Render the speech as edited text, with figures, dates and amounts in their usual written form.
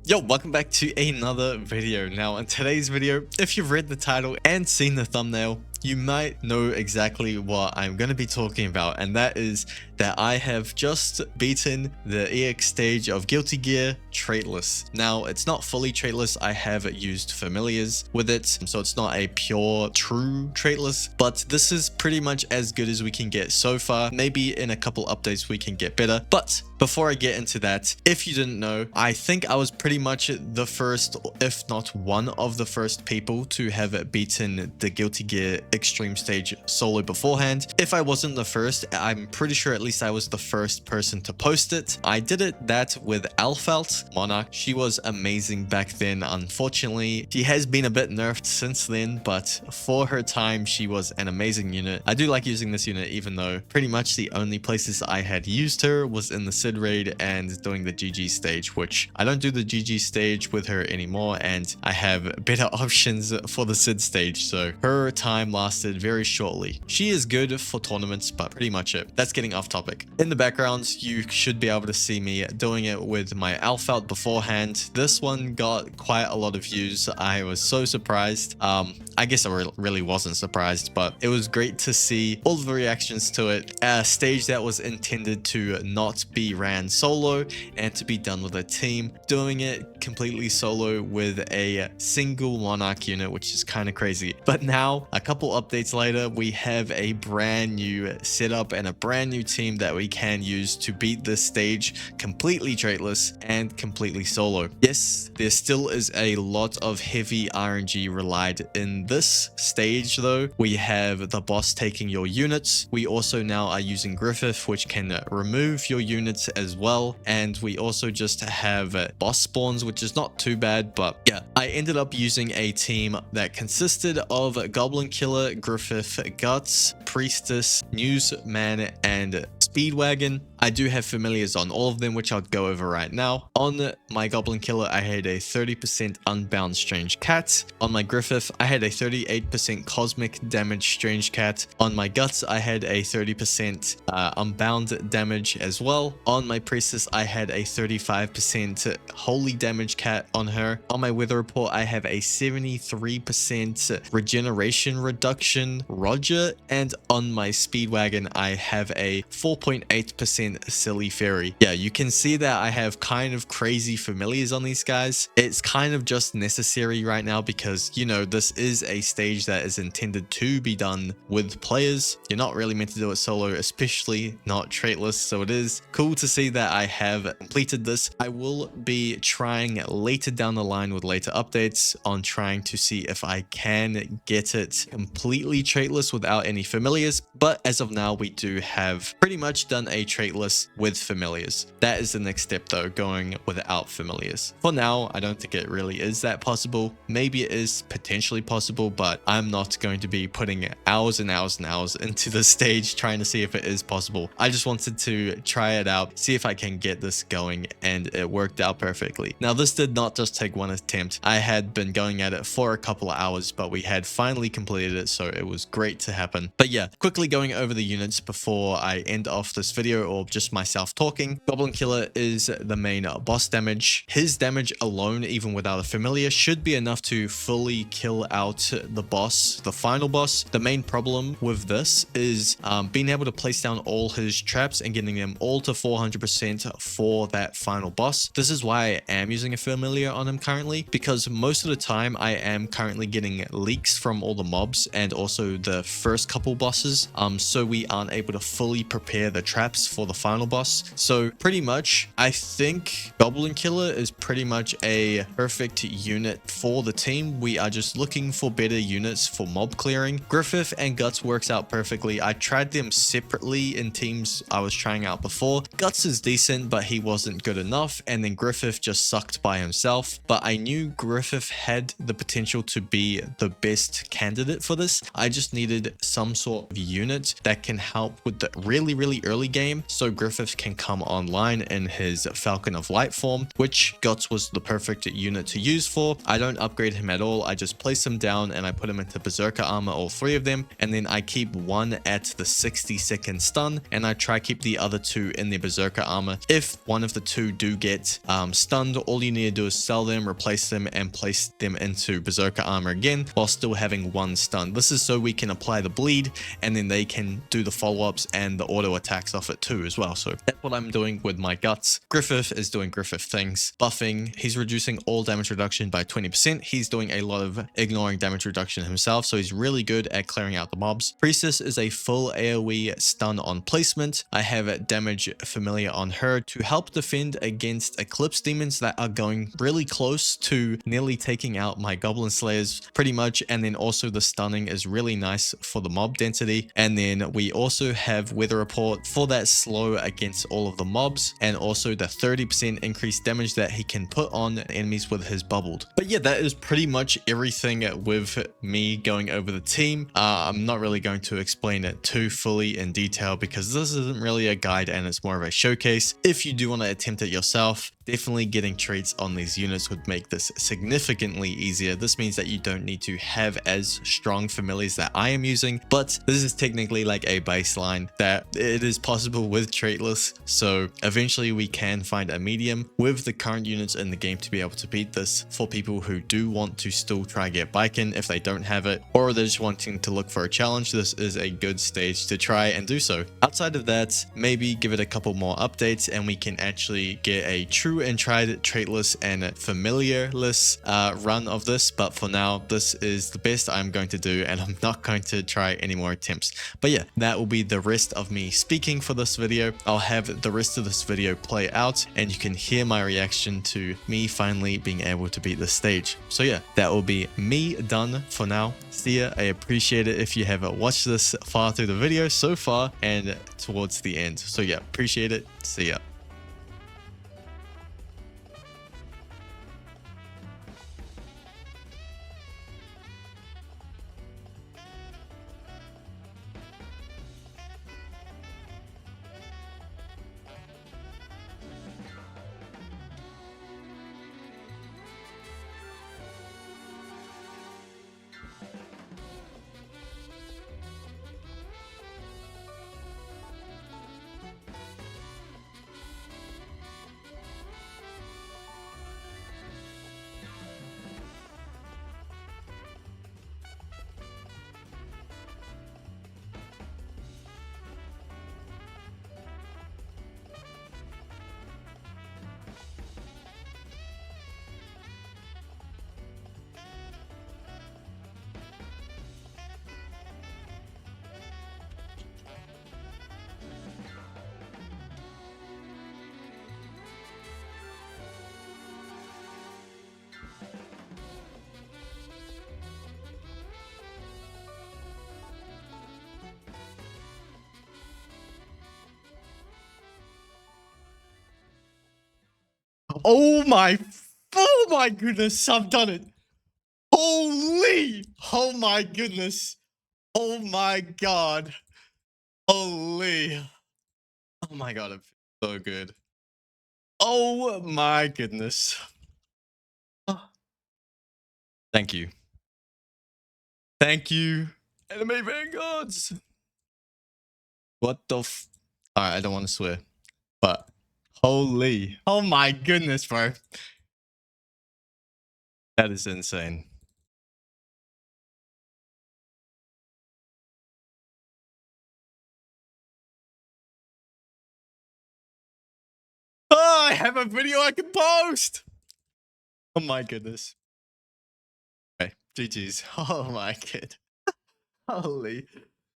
Yo, welcome back to another video. Now, in today's video, if you've read the title and seen the thumbnail, you might know exactly what I'm going to be talking about, and that is that I have just beaten the EX stage of Guilty Gear TRAITLESS. Now, it's not fully TRAITLESS. I have used familiars with it, so it's not a pure, true TRAITLESS, but this is pretty much as good as we can get so far. Maybe in a couple updates we can get better, but before I get into that, if you didn't know, I think I was pretty much the first, if not one of the first people to have beaten the Guilty Gear Extreme stage solo beforehand. If I wasn't the first, I'm pretty sure at least I was the first person to post it. I did that with Alfalt Monarch. She was amazing back then. Unfortunately, she has been a bit nerfed since then, but for her time, she was an amazing unit. I do like using this unit, even though pretty much the only places I had used her was in the Sid raid and doing the GG stage, which I don't do the GG stage with her anymore, and I have better options for the Sid stage, so her time lasted very shortly. She is good for tournaments, but pretty much it. That's getting off topic. In the background, you should be able to see me doing it with my Alfalt beforehand. This one got quite a lot of views. I was so surprised. I guess I really wasn't surprised, but it was great to see all the reactions to it. A stage that was intended to not be ran solo and to be done with a team, doing it completely solo with a single Monarch unit, which is kind of crazy. But now, a couple updates later, we have a brand new setup and a brand new team that we can use to beat this stage completely TRAITLESS and completely solo. Yes, there still is a lot of heavy RNG relied in this stage though. We have the boss taking your units. We also now are using Griffith, which can remove your units as well. And we also just have boss spawns, which is not too bad, but yeah, I ended up using a team that consisted of Goblin Killer, Griffith, Guts, Priestess, Newsman, and Speedwagon. I do have familiars on all of them, which I'll go over right now. On my Goblin Killer, I had a 30% Unbound Strange Cat. On my Griffith, I had a 38% Cosmic Damage Strange Cat. On my Guts, I had a 30% Unbound Damage as well. On my Priestess, I had a 35% Holy Damage Cat on her. On my Weather Report, I have a 73% Regeneration Reduction Roger. And on my Speedwagon, I have a 4.8% Silly Fairy. Yeah, you can see that I have kind of crazy familiars on these guys. It's kind of just necessary right now because, you know, this is a stage that is intended to be done with players. You're not really meant to do it solo, especially not TRAITLESS, so it is cool to see that I have completed this. I will be trying later down the line with later updates on trying to see if I can get it completely TRAITLESS without any familiars, but as of now, we do have pretty much done a TRAITLESS with familiars. That is the next step though, going without familiars. For now, I don't think it really is that possible. Maybe it is potentially possible, but I'm not going to be putting hours and hours and hours into the stage trying to see if it is possible. I just wanted to try it out, see if I can get this going, and it worked out perfectly. Now, this did not just take one attempt. I had been going at it for a couple of hours, but we had finally completed it, so it was great to happen. But yeah, quickly going over the units before I end off this video, or just myself talking. Goblin Killer is the main boss damage. His damage alone, even without a familiar, should be enough to fully kill out the boss, the final boss. The main problem with this is being able to place down all his traps and getting them all to 400% for that final boss. This is why I am using a familiar on him currently, because most of the time I am currently getting leaks from all the mobs and also the first couple bosses, so we aren't able to fully prepare the traps for the final boss. So pretty much, I think Goblin Killer is pretty much a perfect unit for the team. We are just looking for better units for mob clearing. Griffith and Guts works out perfectly. I tried them separately in teams I was trying out before. Guts is decent, but he wasn't good enough, and then Griffith just sucked by himself. But I knew Griffith had the potential to be the best candidate for this. I just needed some sort of unit that can help with the really early game. So so Griffith can come online in his Falcon of Light form, which Guts was the perfect unit to use for. I don't upgrade him at all. I just place him down and I put him into Berserker armor, all three of them, and then I keep one at the 60-second stun, and I try keep the other two in their Berserker armor. If one of the two do get stunned, all you need to do is sell them, replace them, and place them into Berserker armor again while still having one stun. This is so we can apply the bleed, and then they can do the follow-ups and the auto attacks off it too as well. So that's what I'm doing with my Guts. Griffith is doing Griffith things, buffing. He's reducing all damage reduction by 20%. He's doing a lot of ignoring damage reduction himself, so he's really good at clearing out the mobs. Priestess is a full AoE stun on placement. I have damage familiar on her to help defend against Eclipse demons that are going really close to nearly taking out my Goblin Slayers pretty much, and then also the stunning is really nice for the mob density. And then we also have Weather Report for that slow against all of the mobs, and also the 30% increased damage that he can put on enemies with his bubbled. But yeah, that is pretty much everything with me going over the team. I'm not really going to explain it too fully in detail because this isn't really a guide and it's more of a showcase. If you do want to attempt it yourself, definitely getting traits on these units would make this significantly easier. This means that you don't need to have as strong familiars that I am using, but this is technically like a baseline that it is possible with traitless. So eventually we can find a medium with the current units in the game to be able to beat this for people who do want to still try get Biken if they don't have it, or they're just wanting to look for a challenge. This is a good stage to try and do so. Outside of that, maybe give it a couple more updates and we can actually get a true and tried traitless and familiarless run of this. But for now, this is the best I'm going to do, and I'm not going to try any more attempts. But yeah, that will be the rest of me speaking for this video. I'll have the rest of this video play out and you can hear my reaction to me finally being able to beat this stage. So yeah, that will be me done for now. See ya. I appreciate it if you have watched this far through the video so far and towards the end. So yeah, appreciate it. See ya. Oh my goodness, I've done it. Holy, oh my goodness. Oh my god. Holy. Oh my god, it feels so good. Oh my goodness. Oh, thank you. Thank you. Anime Vanguards. What the f— Alright, I don't want to swear. But holy. Oh my goodness, bro. That is insane. Oh, I have a video I can post. Oh my goodness. Okay, GG's. Oh my god. Holy.